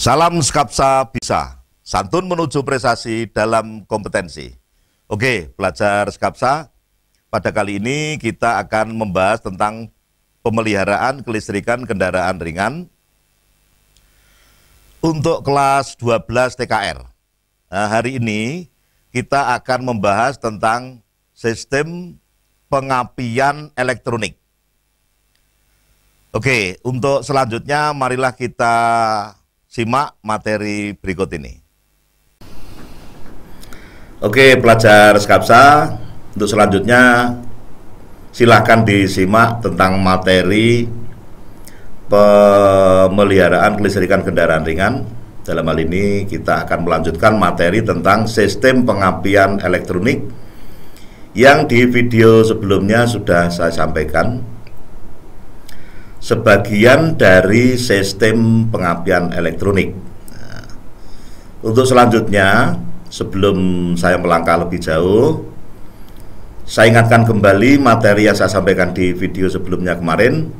Salam Skapsa bisa, santun menuju prestasi dalam kompetensi. Oke, pelajar Skapsa, pada kali ini kita akan membahas tentang pemeliharaan kelistrikan kendaraan ringan untuk kelas 12 TKR. Nah, hari ini kita akan membahas tentang sistem pengapian elektronik. Oke, untuk selanjutnya marilah kita simak materi berikut ini. Oke, pelajar Skapsa, untuk selanjutnya silahkan disimak tentang materi pemeliharaan kelistrikan kendaraan ringan. Dalam hal ini kita akan melanjutkan materi tentang sistem pengapian elektronik yang di video sebelumnya sudah saya sampaikan. Sebagian dari sistem pengapian elektronik. Nah, untuk selanjutnya, sebelum saya melangkah lebih jauh, saya ingatkan kembali materi yang saya sampaikan di video sebelumnya kemarin.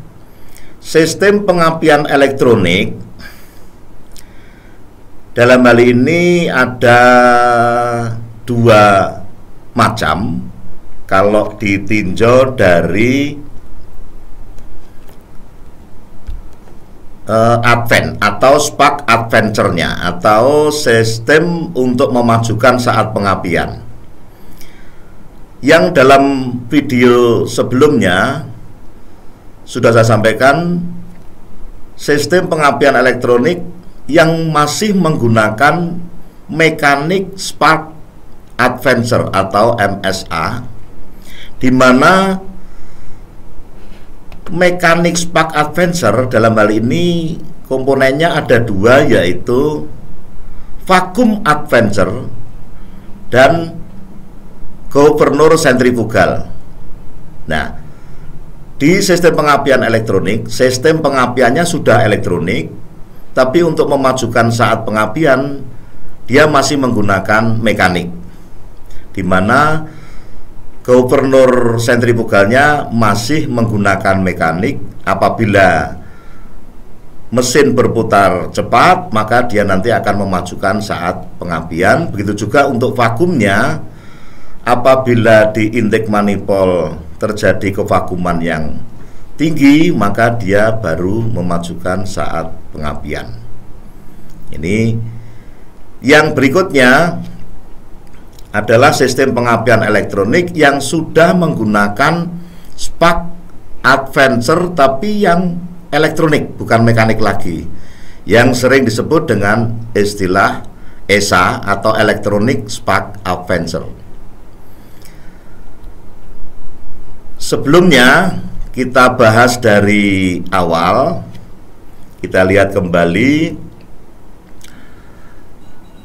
Sistem pengapian elektronik dalam hal ini ada dua macam. Kalau ditinjau dari advent atau spark adventure-nya atau sistem untuk memajukan saat pengapian. Yang dalam video sebelumnya sudah saya sampaikan, sistem pengapian elektronik yang masih menggunakan mekanik spark adventure atau MSA, di mana mekanik spark adventure dalam hal ini komponennya ada dua, yaitu vacuum adventure dan governor sentrifugal. Nah, di sistem pengapian elektronik, sistem pengapiannya sudah elektronik, tapi untuk memajukan saat pengapian dia masih menggunakan mekanik, di mana governor sentrifugalnya masih menggunakan mekanik. Apabila mesin berputar cepat, maka dia nanti akan memajukan saat pengapian. Begitu juga untuk vakumnya, apabila di intake manifold terjadi kevakuman yang tinggi, maka dia baru memajukan saat pengapian. Ini yang berikutnya adalah sistem pengapian elektronik yang sudah menggunakan spark adventure tapi yang elektronik, bukan mekanik lagi, yang sering disebut dengan istilah ESA atau Electronic Spark Adventure. Sebelumnya kita bahas dari awal, kita lihat kembali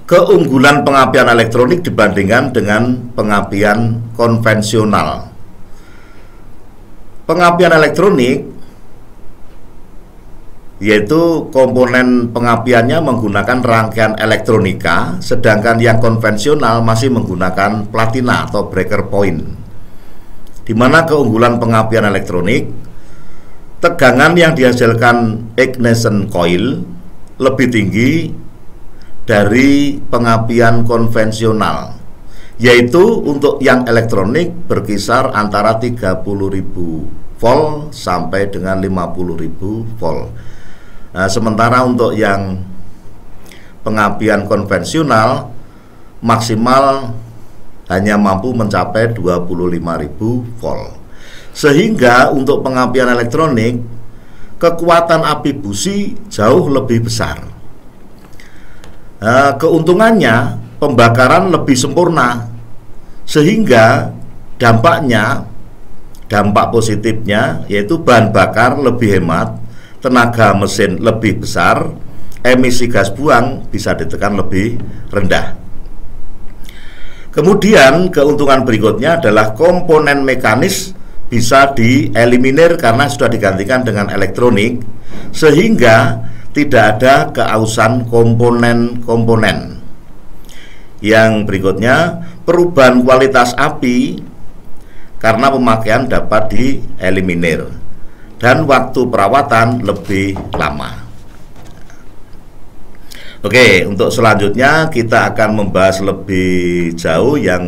keunggulan pengapian elektronik dibandingkan dengan pengapian konvensional. Pengapian elektronik yaitu komponen pengapiannya menggunakan rangkaian elektronika, sedangkan yang konvensional masih menggunakan platina atau breaker point. Di mana keunggulan pengapian elektronik, tegangan yang dihasilkan ignition coil lebih tinggi dari pengapian konvensional, yaitu untuk yang elektronik berkisar antara 30.000 volt sampai dengan 50.000 volt. Nah, sementara untuk yang pengapian konvensional maksimal hanya mampu mencapai 25.000 volt. Sehingga untuk pengapian elektronik kekuatan api busi jauh lebih besar. Keuntungannya pembakaran lebih sempurna, sehingga dampak positifnya yaitu bahan bakar lebih hemat, tenaga mesin lebih besar, emisi gas buang bisa ditekan lebih rendah. Kemudian keuntungan berikutnya adalah komponen mekanis bisa dieliminir karena sudah digantikan dengan elektronik, sehingga tidak ada keausan komponen-komponen. Yang berikutnya, perubahan kualitas api karena pemakaian dapat dieliminir dan waktu perawatan lebih lama. Oke, untuk selanjutnya kita akan membahas lebih jauh yang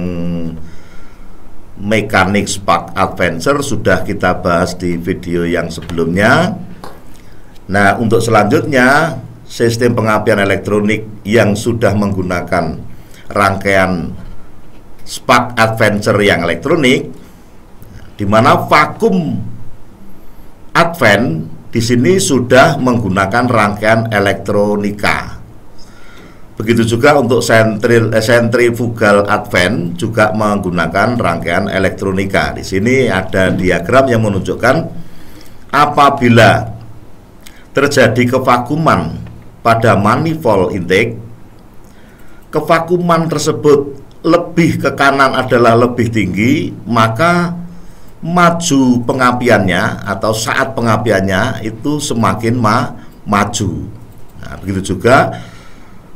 mekanik spark advancer, sudah kita bahas di video yang sebelumnya. Nah, untuk selanjutnya sistem pengapian elektronik yang sudah menggunakan rangkaian spark advancer yang elektronik, di mana vakum advent di sini sudah menggunakan rangkaian elektronika. Begitu juga untuk centrifugal advent juga menggunakan rangkaian elektronika. Di sini ada diagram yang menunjukkan apabila terjadi kevakuman pada manifold intake, kevakuman tersebut lebih ke kanan adalah lebih tinggi, maka maju pengapiannya atau saat pengapiannya itu semakin maju. Nah, begitu juga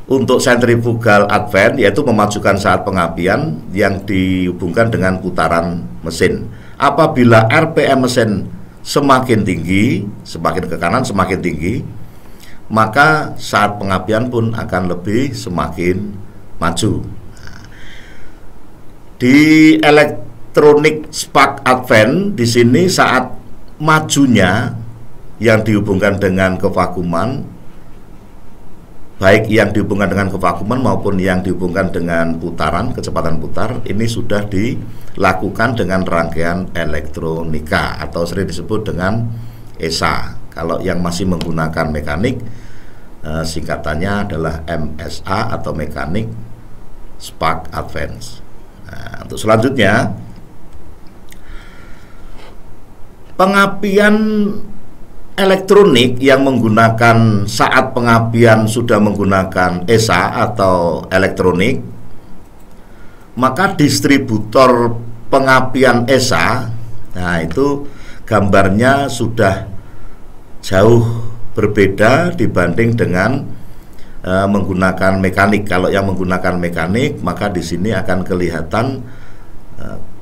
untuk centrifugal advent, yaitu memajukan saat pengapian yang dihubungkan dengan putaran mesin. Apabila RPM mesin semakin tinggi, semakin ke kanan semakin tinggi, maka saat pengapian pun akan lebih semakin maju. Di elektronik spark advent di sini saat majunya yang dihubungkan dengan kevakuman, baik yang dihubungkan dengan kevakuman maupun yang dihubungkan dengan putaran, kecepatan putar, ini sudah dilakukan dengan rangkaian elektronika atau sering disebut dengan ESA. Kalau yang masih menggunakan mekanik, singkatannya adalah MSA atau mekanik spark advance. Nah, untuk selanjutnya, pengapian elektronik yang menggunakan saat pengapian sudah menggunakan ESA atau elektronik, maka distributor pengapian ESA, nah itu gambarnya sudah jauh berbeda dibanding dengan menggunakan mekanik. Kalau yang menggunakan mekanik, maka di sini akan kelihatan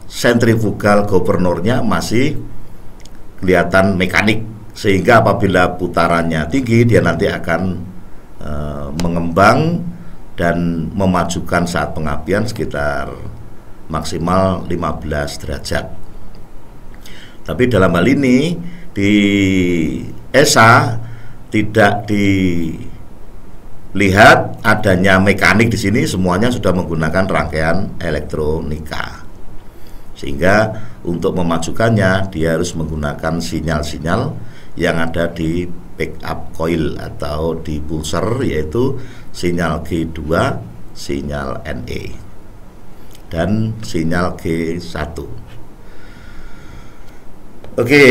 sentrifugal governornya masih kelihatan mekanik, sehingga apabila putarannya tinggi dia nanti akan mengembang dan memajukan saat pengapian sekitar maksimal 15 derajat. Tapi dalam hal ini di ESA tidak dilihat adanya mekanik di sini, semuanya sudah menggunakan rangkaian elektronika. Sehingga untuk memajukannya dia harus menggunakan sinyal-sinyal yang ada di backup coil atau di pulser, yaitu sinyal G2, sinyal NE, dan sinyal G1. Oke,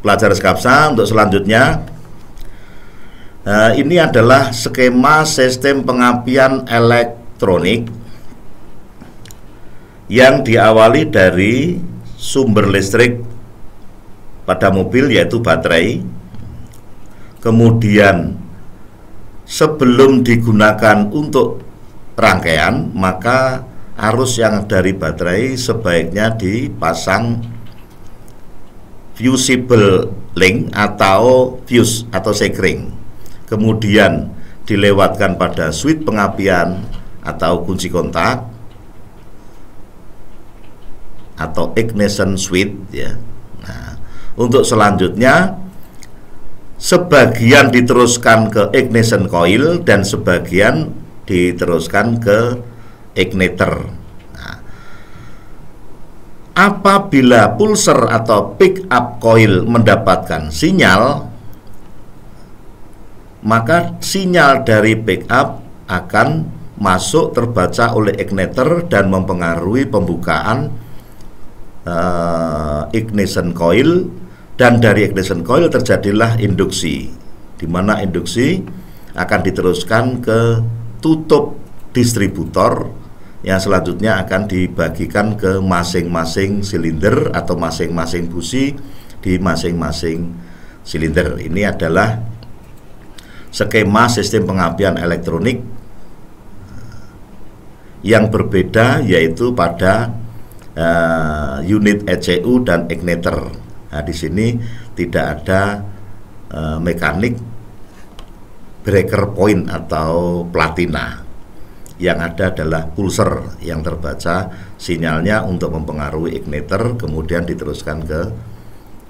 pelajar Skapsa, untuk selanjutnya ini adalah skema sistem pengapian elektronik yang diawali dari sumber listrik pada mobil, yaitu baterai. Kemudian sebelum digunakan untuk rangkaian, maka arus yang dari baterai sebaiknya dipasang fusible link atau fuse atau sekring. Kemudian dilewatkan pada switch pengapian atau kunci kontak atau ignition switch, ya. Nah, untuk selanjutnya sebagian diteruskan ke ignition coil dan sebagian diteruskan ke igniter. Nah, apabila pulser atau pick up coil mendapatkan sinyal, maka sinyal dari pick up akan masuk terbaca oleh igniter dan mempengaruhi pembukaan ignition coil, dan dari ignition coil terjadilah induksi, di mana induksi akan diteruskan ke tutup distributor yang selanjutnya akan dibagikan ke masing-masing silinder atau masing-masing busi di masing-masing silinder. Ini adalah skema sistem pengapian elektronik yang berbeda, yaitu pada unit ECU dan igniter. Nah, di sini tidak ada mekanik breaker point atau platina. Yang ada adalah pulser yang terbaca sinyalnya untuk mempengaruhi igniter, kemudian diteruskan ke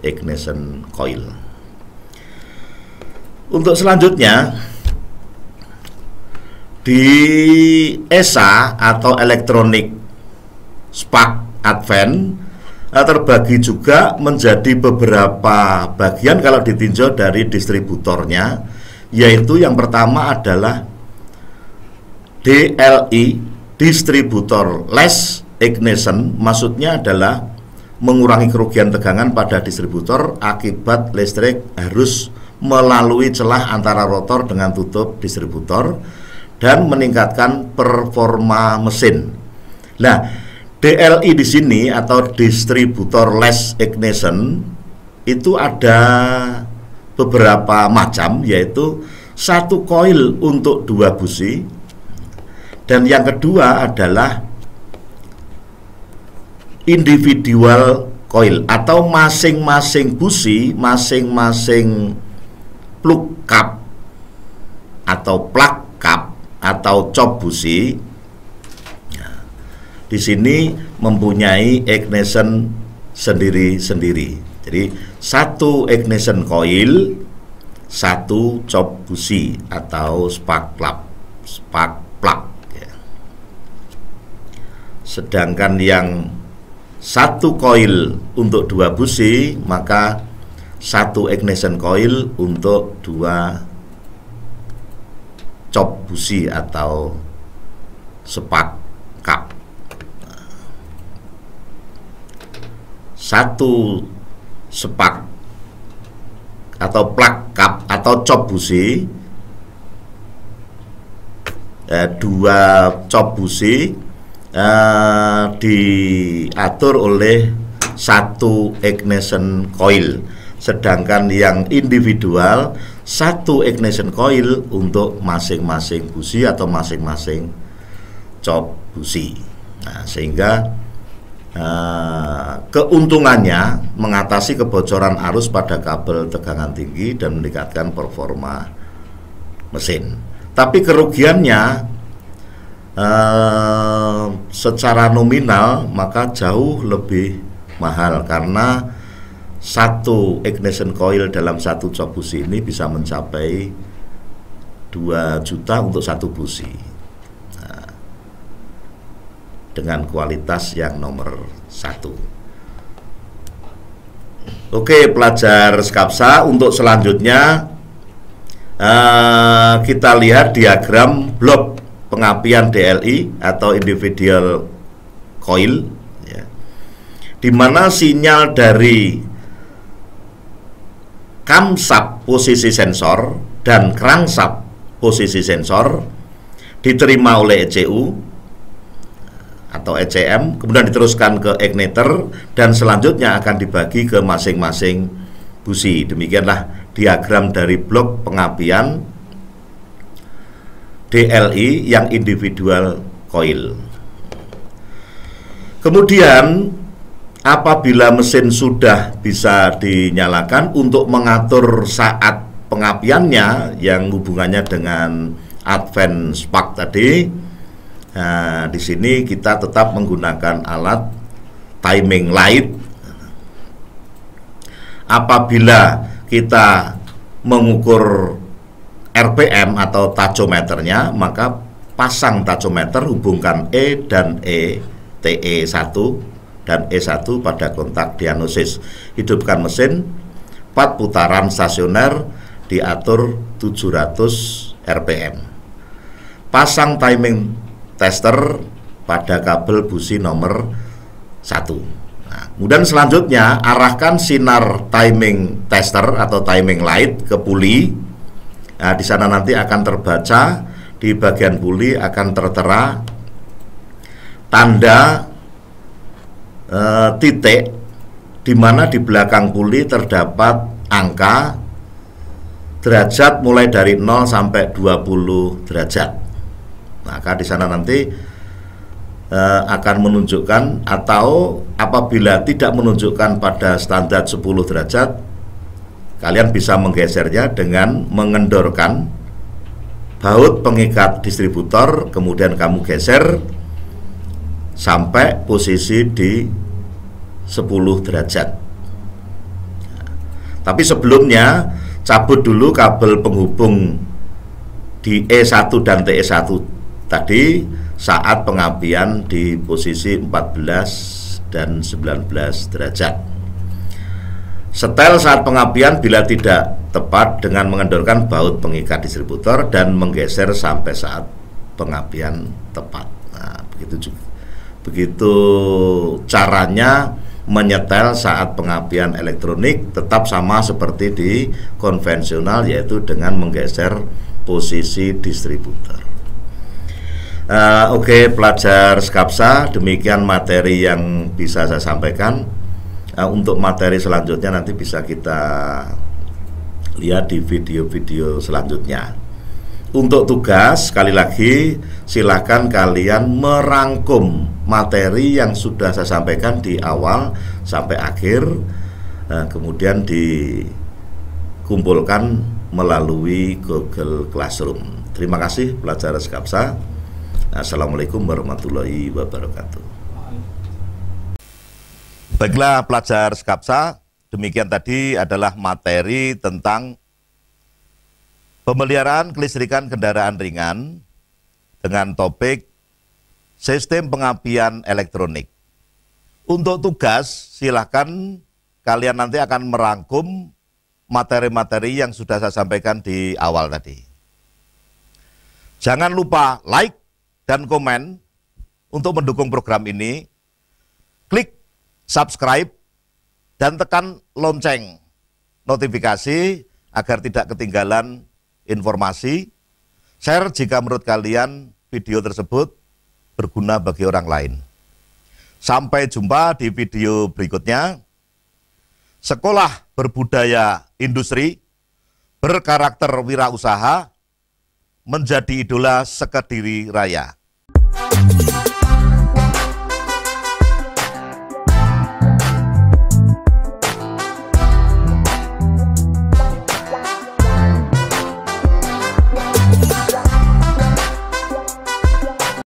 ignition coil. Untuk selanjutnya di ESA atau Electronic Spark Advance terbagi juga menjadi beberapa bagian kalau ditinjau dari distributornya, yaitu yang pertama adalah DLI, distributor less ignition, maksudnya adalah mengurangi kerugian tegangan pada distributor akibat listrik harus melalui celah antara rotor dengan tutup distributor dan meningkatkan performa mesin. Nah, DLI di sini atau distributor less ignition itu ada beberapa macam, yaitu satu koil untuk 2 busi, dan yang kedua adalah individual coil atau masing-masing busi, masing-masing plug cap atau plug cap atau cop busi di sini mempunyai ignition sendiri-sendiri. Jadi satu ignition coil, satu cop busi atau spark plug. Sedangkan yang satu coil untuk 2 busi, maka satu ignition coil untuk 2 cop busi atau spark cap. Satu spark atau plug cap atau cop busi, 2 cop busi diatur oleh satu ignition coil, sedangkan yang individual satu ignition coil untuk masing-masing busi atau masing-masing cop busi. Nah, sehingga keuntungannya mengatasi kebocoran arus pada kabel tegangan tinggi dan meningkatkan performa mesin. Tapi kerugiannya secara nominal maka jauh lebih mahal, karena satu ignition coil dalam satu cop busi ini bisa mencapai 2 juta untuk satu busi, dengan kualitas yang nomor 1. Oke, pelajar Skapsa, untuk selanjutnya kita lihat diagram blok pengapian DLI atau individual coil, ya, di mana sinyal dari camshaft posisi sensor dan crankshaft posisi sensor diterima oleh ECU atau ECM, kemudian diteruskan ke igniter dan selanjutnya akan dibagi ke masing-masing busi. Demikianlah diagram dari blok pengapian DLI yang individual coil. Kemudian apabila mesin sudah bisa dinyalakan, untuk mengatur saat pengapiannya yang hubungannya dengan advance spark tadi, nah, di sini kita tetap menggunakan alat timing light. Apabila kita mengukur RPM atau tachometernya, maka pasang tachometer, hubungkan E dan E, TE1 dan E1 pada kontak diagnosis. Hidupkan mesin, 4 putaran stasioner, diatur 700 RPM. Pasang timing tester pada kabel busi nomor 1. Nah, kemudian selanjutnya arahkan sinar timing tester atau timing light ke puli. Nah, di sana nanti akan terbaca, di bagian puli akan tertera tanda titik, di mana di belakang puli terdapat angka derajat mulai dari 0 sampai 20 derajat. Maka di sana nanti akan menunjukkan, atau apabila tidak menunjukkan pada standar 10 derajat, kalian bisa menggesernya dengan mengendorkan baut pengikat distributor, kemudian kamu geser sampai posisi di 10 derajat. Tapi sebelumnya cabut dulu kabel penghubung di E1 dan TE1 tadi saat pengapian di posisi 14 dan 19 derajat. Setel saat pengapian bila tidak tepat dengan mengendorkan baut pengikat distributor dan menggeser sampai saat pengapian tepat. Nah, begitu caranya menyetel saat pengapian elektronik, tetap sama seperti di konvensional, yaitu dengan menggeser posisi distributor. Oke, pelajar Skapsa, demikian materi yang bisa saya sampaikan. Untuk materi selanjutnya nanti bisa kita lihat di video-video selanjutnya. Untuk tugas, sekali lagi silakan kalian merangkum materi yang sudah saya sampaikan di awal sampai akhir, kemudian dikumpulkan melalui Google Classroom. Terima kasih pelajar Skapsa. Assalamualaikum warahmatullahi wabarakatuh. Baiklah pelajar Skapsa, demikian tadi adalah materi tentang pemeliharaan kelistrikan kendaraan ringan dengan topik sistem pengapian elektronik. Untuk tugas, silakan kalian nanti akan merangkum materi-materi yang sudah saya sampaikan di awal tadi. Jangan lupa like dan komen untuk mendukung program ini. Klik subscribe dan tekan lonceng notifikasi agar tidak ketinggalan informasi. Share jika menurut kalian video tersebut berguna bagi orang lain. Sampai jumpa di video berikutnya. Sekolah berbudaya industri, berkarakter wirausaha, menjadi idola sekediri raya.